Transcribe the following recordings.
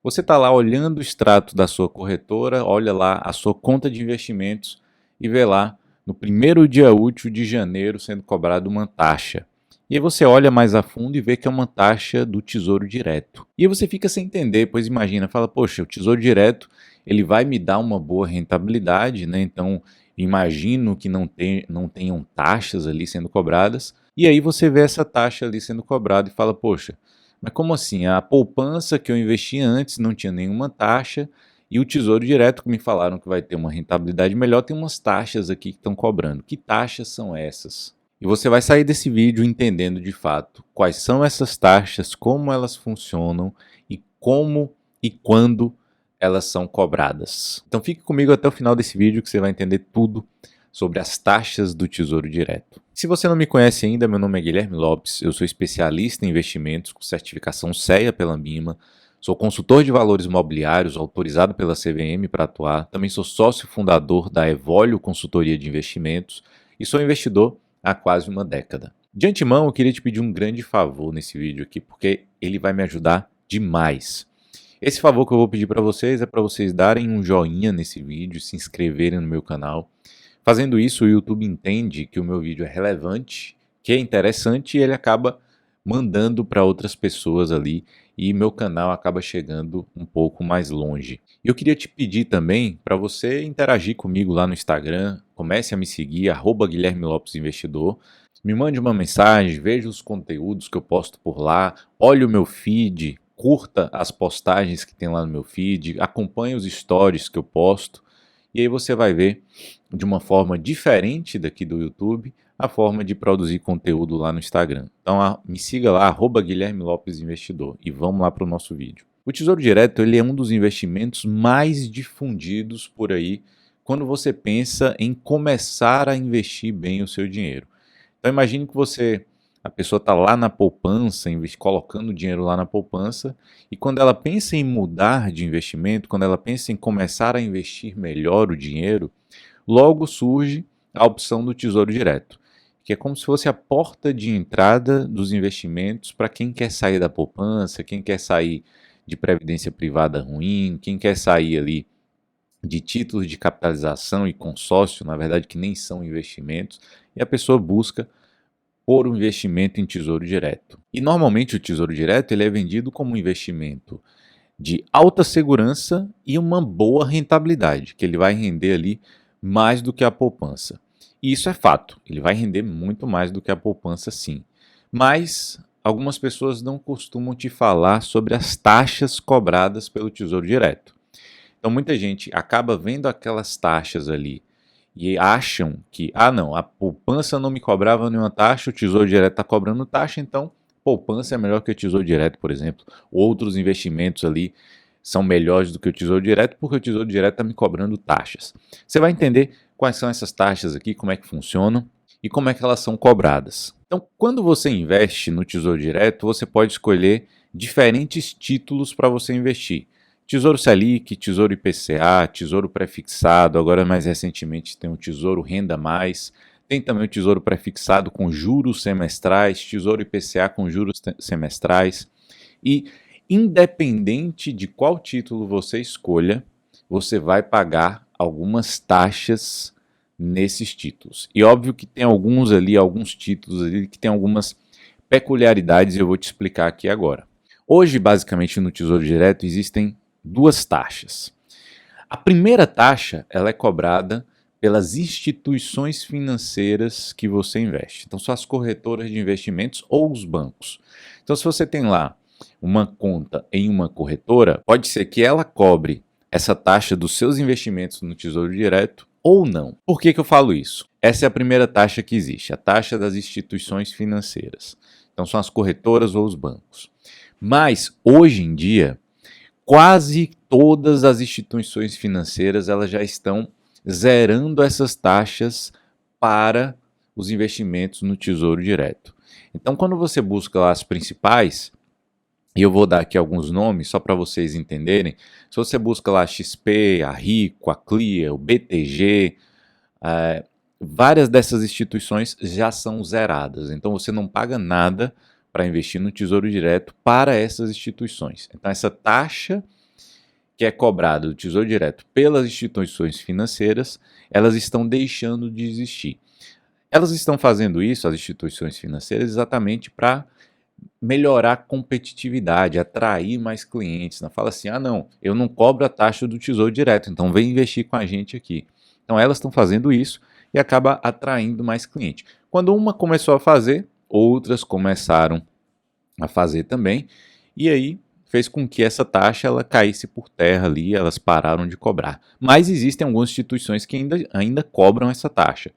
Você está lá olhando o extrato da sua corretora, olha lá a sua conta de investimentos e vê lá no primeiro dia útil de janeiro sendo cobrada uma taxa. E aí você olha mais a fundo e vê que é uma taxa do Tesouro Direto. E aí você fica sem entender, pois imagina, fala, poxa, o Tesouro Direto ele vai me dar uma boa rentabilidade, né? Então imagino que não tenham taxas ali sendo cobradas. E aí você vê essa taxa ali sendo cobrada e fala, poxa, mas como assim? A poupança que eu investi antes não tinha nenhuma taxa e o Tesouro Direto, que me falaram que vai ter uma rentabilidade melhor, tem umas taxas aqui que estão cobrando. Que taxas são essas? E você vai sair desse vídeo entendendo de fato quais são essas taxas, como elas funcionam e como e quando elas são cobradas. Então fique comigo até o final desse vídeo que você vai entender tudo sobre as taxas do Tesouro Direto. Se você não me conhece ainda, meu nome é Guilherme Lopes, eu sou especialista em investimentos com certificação CEA pela Ambima, sou consultor de valores imobiliários autorizado pela CVM para atuar, também sou sócio fundador da Evolio Consultoria de Investimentos e sou investidor há quase uma década. De antemão, eu queria te pedir um grande favor nesse vídeo aqui, porque ele vai me ajudar demais. Esse favor que eu vou pedir para vocês é para vocês darem um joinha nesse vídeo, se inscreverem no meu canal. Fazendo isso, o YouTube entende que o meu vídeo é relevante, que é interessante e ele acaba mandando para outras pessoas ali e meu canal acaba chegando um pouco mais longe. E eu queria te pedir também para você interagir comigo lá no Instagram, comece a me seguir, @Guilherme Lopes Investidor. Me mande uma mensagem, veja os conteúdos que eu posto por lá, olhe o meu feed, curta as postagens que tem lá no meu feed, acompanhe os stories que eu posto, e aí você vai ver de uma forma diferente daqui do YouTube a forma de produzir conteúdo lá no Instagram. Então me siga lá, @Guilherme Lopes Investidor, e vamos lá para o nosso vídeo. O Tesouro Direto ele é um dos investimentos mais difundidos por aí quando você pensa em começar a investir bem o seu dinheiro. Então imagine que a pessoa está lá na poupança, colocando dinheiro lá na poupança, e quando ela pensa em mudar de investimento, quando ela pensa em começar a investir melhor o dinheiro, logo surge a opção do Tesouro Direto, que é como se fosse a porta de entrada dos investimentos para quem quer sair da poupança, quem quer sair de previdência privada ruim, quem quer sair ali de títulos de capitalização e consórcio, na verdade que nem são investimentos, e a pessoa busca por um investimento em Tesouro Direto. E normalmente o Tesouro Direto ele é vendido como um investimento de alta segurança e uma boa rentabilidade, que ele vai render ali mais do que a poupança. E isso é fato, ele vai render muito mais do que a poupança sim. Mas algumas pessoas não costumam te falar sobre as taxas cobradas pelo Tesouro Direto. Então muita gente acaba vendo aquelas taxas ali e acham que, ah não, a poupança não me cobrava nenhuma taxa, o Tesouro Direto está cobrando taxa, então poupança é melhor que o Tesouro Direto, por exemplo. Outros investimentos ali são melhores do que o Tesouro Direto porque o Tesouro Direto está me cobrando taxas. Você vai entender quais são essas taxas aqui, como é que funcionam e como é que elas são cobradas. Então, quando você investe no Tesouro Direto, você pode escolher diferentes títulos para você investir. Tesouro Selic, Tesouro IPCA, Tesouro Prefixado, agora mais recentemente tem o Tesouro Renda Mais, tem também o Tesouro Prefixado com juros semestrais, Tesouro IPCA com juros semestrais. E independente de qual título você escolha, você vai pagar algumas taxas nesses títulos. E óbvio que tem alguns títulos ali que tem algumas peculiaridades e eu vou te explicar aqui agora. Hoje, basicamente, no Tesouro Direto existem duas taxas. A primeira taxa ela é cobrada pelas instituições financeiras que você investe. Então, são as corretoras de investimentos ou os bancos. Então, se você tem lá uma conta em uma corretora, pode ser que ela cobre essa taxa dos seus investimentos no Tesouro Direto ou não. Por que eu falo isso? Essa é a primeira taxa que existe, a taxa das instituições financeiras. Então, são as corretoras ou os bancos. Mas, hoje em dia, quase todas as instituições financeiras elas já estão zerando essas taxas para os investimentos no Tesouro Direto. Então, quando você busca lá as principais, e eu vou dar aqui alguns nomes só para vocês entenderem, se você busca lá a XP, a Rico, a Clear, o BTG, várias dessas instituições já são zeradas. Então, você não paga nada para investir no Tesouro Direto para essas instituições. Então, essa taxa que é cobrada do Tesouro Direto pelas instituições financeiras, elas estão deixando de existir. Elas estão fazendo isso, as instituições financeiras, exatamente para melhorar a competitividade, atrair mais clientes. Não fala assim, não, eu não cobro a taxa do Tesouro Direto, então vem investir com a gente aqui. Então elas estão fazendo isso e acaba atraindo mais cliente. Quando uma começou a fazer, outras começaram a fazer também, e aí fez com que essa taxa ela caísse por terra ali, elas pararam de cobrar. Mas existem algumas instituições que ainda cobram essa taxa.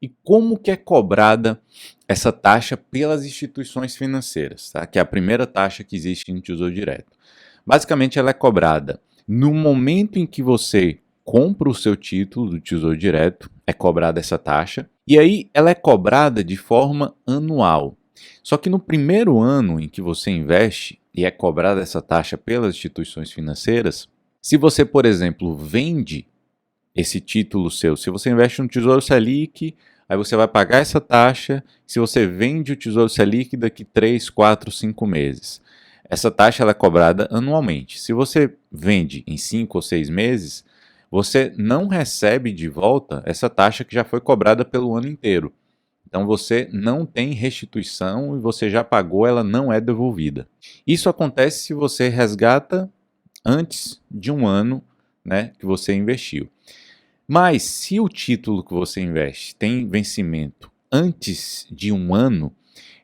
E como que é cobrada essa taxa pelas instituições financeiras, tá? Que é a primeira taxa que existe no Tesouro Direto. Basicamente ela é cobrada no momento em que você compra o seu título do Tesouro Direto, é cobrada essa taxa, e aí ela é cobrada de forma anual. Só que no primeiro ano em que você investe e é cobrada essa taxa pelas instituições financeiras, se você, por exemplo, vende esse título seu, se você investe no Tesouro Selic, aí você vai pagar essa taxa, se você vende o Tesouro Selic daqui 3, 4, 5 meses. Essa taxa ela é cobrada anualmente. Se você vende em 5 ou 6 meses, você não recebe de volta essa taxa que já foi cobrada pelo ano inteiro. Então você não tem restituição e você já pagou, ela não é devolvida. Isso acontece se você resgata antes de um ano, né, que você investiu. Mas se o título que você investe tem vencimento antes de um ano,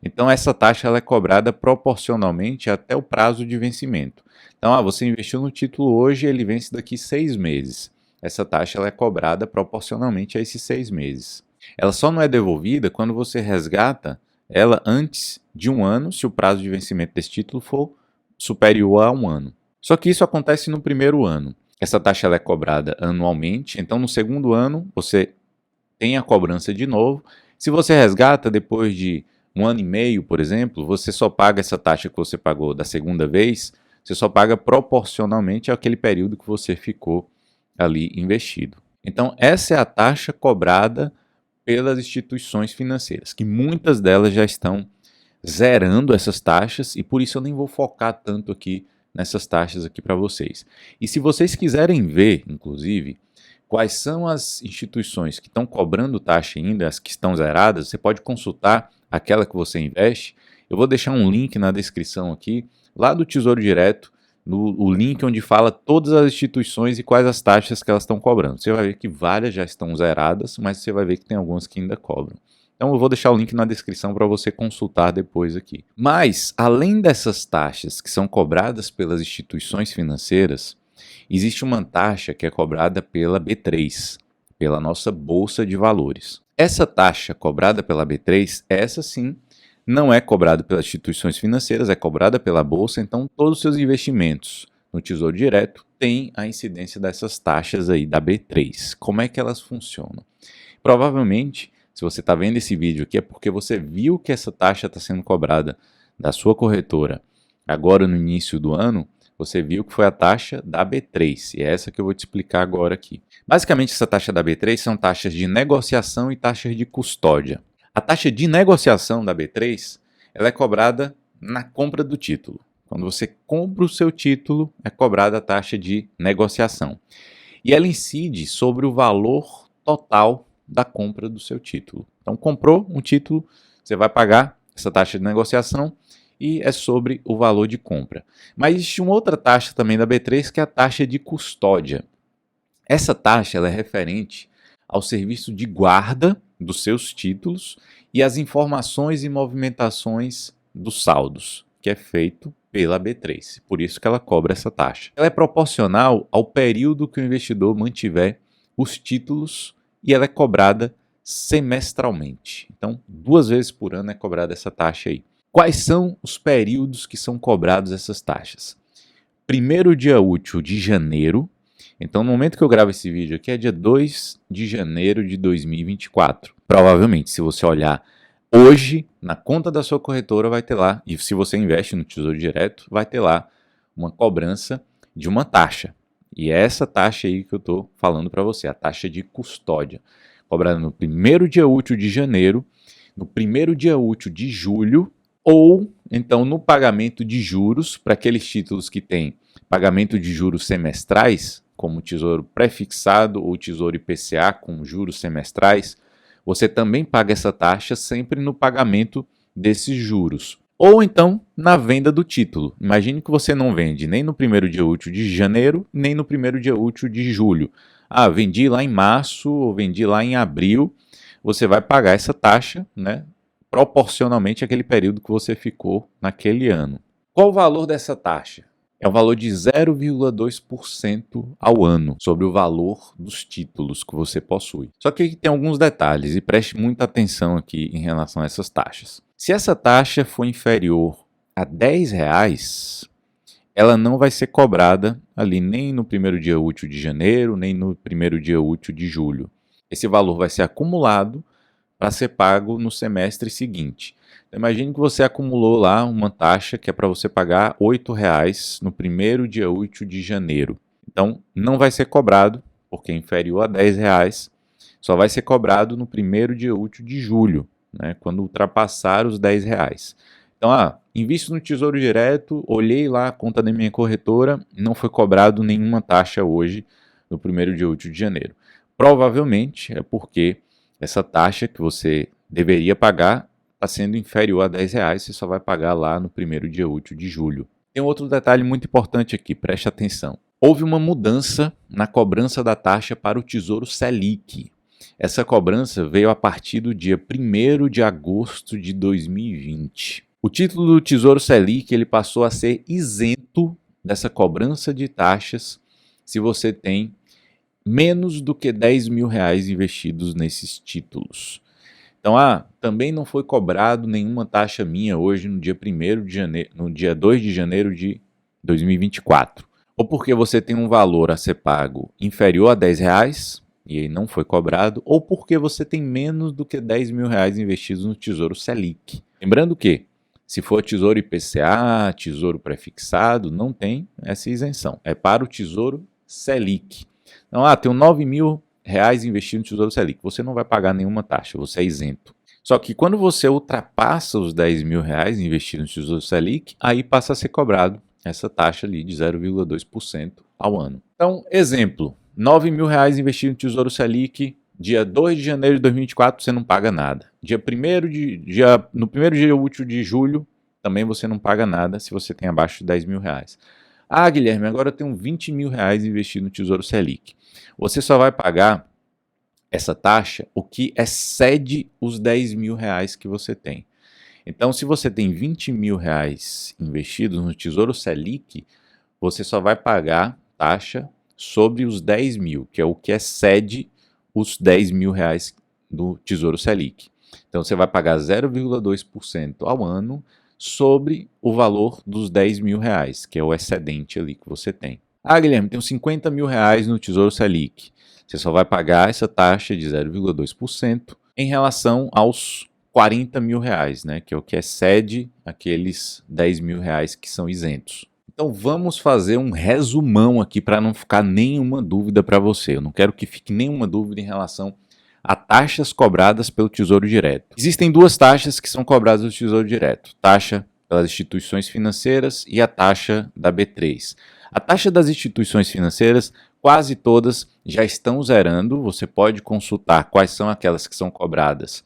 então essa taxa ela é cobrada proporcionalmente até o prazo de vencimento. Então, você investiu no título hoje, ele vence daqui 6 meses. Essa taxa ela é cobrada proporcionalmente a esses 6 meses. Ela só não é devolvida quando você resgata ela antes de um ano, se o prazo de vencimento desse título for superior a um ano. Só que isso acontece no primeiro ano. Essa taxa ela é cobrada anualmente, então no segundo ano você tem a cobrança de novo. Se você resgata depois de um ano e meio, por exemplo, você só paga essa taxa que você pagou da segunda vez, você só paga proporcionalmente àquele período que você ficou ali investido. Então essa é a taxa cobrada pelas instituições financeiras, que muitas delas já estão zerando essas taxas e por isso eu nem vou focar tanto aqui nessas taxas aqui para vocês. E se vocês quiserem ver, inclusive, quais são as instituições que estão cobrando taxa ainda, as que estão zeradas, você pode consultar aquela que você investe. Eu vou deixar um link na descrição aqui, lá do Tesouro Direto, o link onde fala todas as instituições e quais as taxas que elas estão cobrando. Você vai ver que várias já estão zeradas, mas você vai ver que tem algumas que ainda cobram. Então eu vou deixar o link na descrição para você consultar depois aqui. Mas, além dessas taxas que são cobradas pelas instituições financeiras, existe uma taxa que é cobrada pela B3, pela nossa Bolsa de Valores. Essa taxa cobrada pela B3, essa sim, não é cobrada pelas instituições financeiras, é cobrada pela Bolsa, então todos os seus investimentos no Tesouro Direto têm a incidência dessas taxas aí da B3. Como é que elas funcionam? Provavelmente, se você está vendo esse vídeo aqui, é porque você viu que essa taxa está sendo cobrada da sua corretora agora no início do ano, você viu que foi a taxa da B3, e é essa que eu vou te explicar agora aqui. Basicamente, essa taxa da B3 são taxas de negociação e taxas de custódia. A taxa de negociação da B3 ela é cobrada na compra do título. Quando você compra o seu título, é cobrada a taxa de negociação. E ela incide sobre o valor total da compra do seu título. Então, comprou um título, você vai pagar essa taxa de negociação e é sobre o valor de compra. Mas existe uma outra taxa também da B3 que é a taxa de custódia. Essa taxa ela é referente ao serviço de guarda dos seus títulos e as informações e movimentações dos saldos, que é feito pela B3. Por isso que ela cobra essa taxa. Ela é proporcional ao período que o investidor mantiver os títulos e ela é cobrada semestralmente. Então, 2 vezes por ano é cobrada essa taxa aí. Quais são os períodos que são cobrados essas taxas? Primeiro dia útil de janeiro. Então, no momento que eu gravo esse vídeo aqui é dia 2 de janeiro de 2024. Provavelmente, se você olhar hoje, na conta da sua corretora vai ter lá, e se você investe no Tesouro Direto, vai ter lá uma cobrança de uma taxa. E é essa taxa aí que eu estou falando para você, a taxa de custódia. Cobrada no primeiro dia útil de janeiro, no primeiro dia útil de julho, ou então no pagamento de juros para aqueles títulos que têm pagamento de juros semestrais, como Tesouro Prefixado ou Tesouro IPCA com juros semestrais, você também paga essa taxa sempre no pagamento desses juros. Ou então na venda do título. Imagine que você não vende nem no primeiro dia útil de janeiro, nem no primeiro dia útil de julho. Ah, vendi lá em março ou vendi lá em abril. Você vai pagar essa taxa, né, proporcionalmente àquele período que você ficou naquele ano. Qual o valor dessa taxa? É o valor de 0,2% ao ano sobre o valor dos títulos que você possui. Só que aqui tem alguns detalhes e preste muita atenção aqui em relação a essas taxas. Se essa taxa for inferior a R$10, ela não vai ser cobrada ali nem no primeiro dia útil de janeiro, nem no primeiro dia útil de julho. Esse valor vai ser acumulado para ser pago no semestre seguinte. Então, imagine que você acumulou lá uma taxa que é para você pagar R$8 no primeiro dia útil de janeiro. Então, não vai ser cobrado, porque é inferior a R$10, só vai ser cobrado no primeiro dia útil de julho, né, quando ultrapassar os R$10. Então, invisto no Tesouro Direto, olhei lá a conta da minha corretora, não foi cobrado nenhuma taxa hoje no primeiro dia útil de janeiro. Provavelmente é porque essa taxa que você deveria pagar está sendo inferior a R$10, você só vai pagar lá no primeiro dia útil de julho. Tem um outro detalhe muito importante aqui, preste atenção. Houve uma mudança na cobrança da taxa para o Tesouro Selic. Essa cobrança veio a partir do dia 1º de agosto de 2020. O título do Tesouro Selic ele passou a ser isento dessa cobrança de taxas se você tem menos do que R$10.000 investidos nesses títulos. Então, também não foi cobrado nenhuma taxa minha hoje no dia 1º de janeiro, no dia 2 de janeiro de 2024. Ou porque você tem um valor a ser pago inferior a R$10 e aí não foi cobrado, ou porque você tem menos do que R$10.000 investidos no Tesouro Selic. Lembrando que, se for Tesouro IPCA, Tesouro Prefixado, não tem essa isenção. É para o Tesouro Selic. Então, tenho R$9.000 investido no Tesouro Selic. Você não vai pagar nenhuma taxa, você é isento. Só que quando você ultrapassa os R$10.000 investidos no Tesouro Selic, aí passa a ser cobrado essa taxa ali de 0,2% ao ano. Então, exemplo, R$9.000 investido no Tesouro Selic, dia 2 de janeiro de 2024 você não paga nada. No primeiro dia útil de julho, também você não paga nada se você tem abaixo de R$10.000. Guilherme, agora eu tenho R$20.000 investido no Tesouro Selic. Você só vai pagar essa taxa o que excede os R$10.000 que você tem. Então, se você tem R$20.000 investidos no Tesouro Selic, você só vai pagar taxa sobre os 10.000, que é o que excede os R$10.000 do Tesouro Selic. Então, você vai pagar 0,2% ao ano sobre o valor dos R$10.000, que é o excedente ali que você tem. Guilherme, tenho R$50.000 no Tesouro Selic. Você só vai pagar essa taxa de 0,2% em relação aos R$40.000, né, que é o que excede aqueles R$10.000 que são isentos. Então vamos fazer um resumão aqui para não ficar nenhuma dúvida para você. Eu não quero que fique nenhuma dúvida em relação a taxas cobradas pelo Tesouro Direto. Existem duas taxas que são cobradas do Tesouro Direto: taxa pelas instituições financeiras e a taxa da B3. A taxa das instituições financeiras, quase todas já estão zerando. Você pode consultar quais são aquelas que são cobradas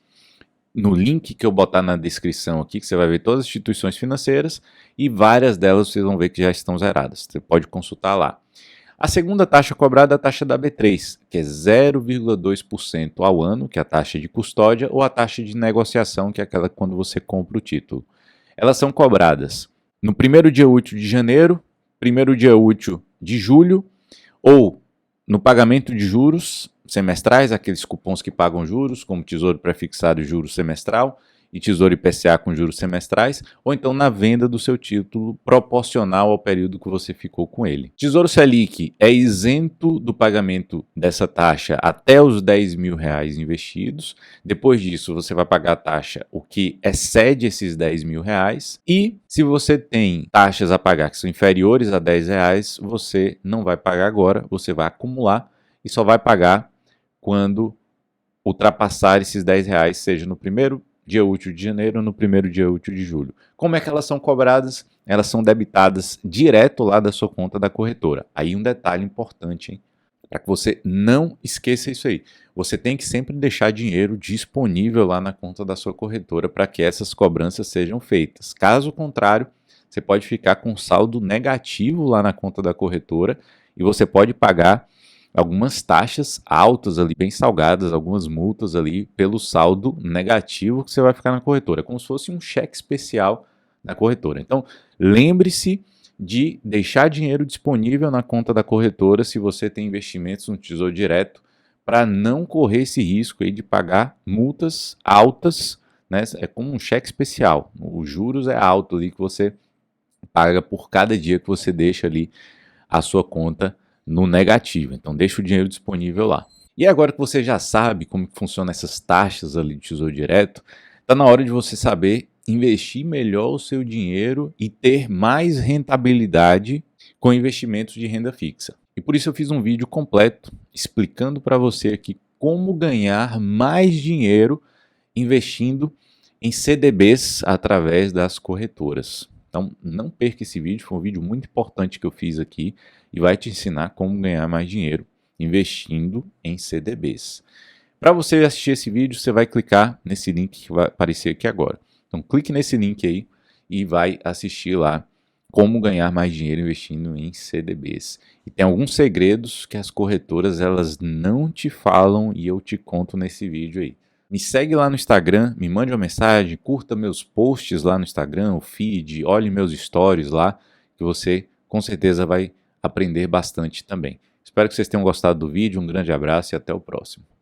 no link que eu botar na descrição aqui, que você vai ver todas as instituições financeiras e várias delas vocês vão ver que já estão zeradas. Você pode consultar lá. A segunda taxa cobrada é a taxa da B3, que é 0,2% ao ano, que é a taxa de custódia, ou a taxa de negociação, que é aquela quando você compra o título. Elas são cobradas no primeiro dia útil de janeiro, primeiro dia útil de julho, ou no pagamento de juros semestrais, aqueles cupons que pagam juros, como Tesouro Prefixado e Juros Semestral, e Tesouro IPCA com juros semestrais, ou então na venda do seu título proporcional ao período que você ficou com ele. Tesouro Selic é isento do pagamento dessa taxa até os R$10.000 investidos. Depois disso, você vai pagar a taxa o que excede esses R$10.000. E se você tem taxas a pagar que são inferiores a R$10, você não vai pagar agora, você vai acumular e só vai pagar quando ultrapassar esses R$10, seja no primeiro dia útil de janeiro ou no primeiro dia útil de julho. Como é que elas são cobradas? elas são debitadas direto lá da sua conta da corretora. Aí um detalhe importante, hein? Para que você não esqueça isso aí. Você tem que sempre deixar dinheiro disponível lá na conta da sua corretora para que essas cobranças sejam feitas. Caso contrário, você pode ficar com saldo negativo lá na conta da corretora e você pode pagar algumas taxas altas ali, bem salgadas, algumas multas ali pelo saldo negativo que você vai ficar na corretora, como se fosse um cheque especial da corretora. Então, lembre-se de deixar dinheiro disponível na conta da corretora se você tem investimentos no Tesouro Direto, para não correr esse risco aí de pagar multas altas, né? É como um cheque especial. Os juros é alto ali que você paga por cada dia que você deixa ali a sua conta no negativo. Então deixa o dinheiro disponível lá. E agora que você já sabe como que funcionam essas taxas ali do Tesouro Direto, está na hora de você saber investir melhor o seu dinheiro e ter mais rentabilidade com investimentos de renda fixa. E por isso eu fiz um vídeo completo explicando para você aqui como ganhar mais dinheiro investindo em CDBs através das corretoras. Então não perca esse vídeo, foi um vídeo muito importante que eu fiz aqui e vai te ensinar como ganhar mais dinheiro investindo em CDBs. Para você assistir esse vídeo, você vai clicar nesse link que vai aparecer aqui agora. Então clique nesse link aí e vai assistir lá como ganhar mais dinheiro investindo em CDBs. E tem alguns segredos que as corretoras elas não te falam e eu te conto nesse vídeo aí. Me segue lá no Instagram, me mande uma mensagem, curta meus posts lá no Instagram, o feed, olhe meus stories lá, que você com certeza vai aprender bastante também. Espero que vocês tenham gostado do vídeo, um grande abraço e até o próximo.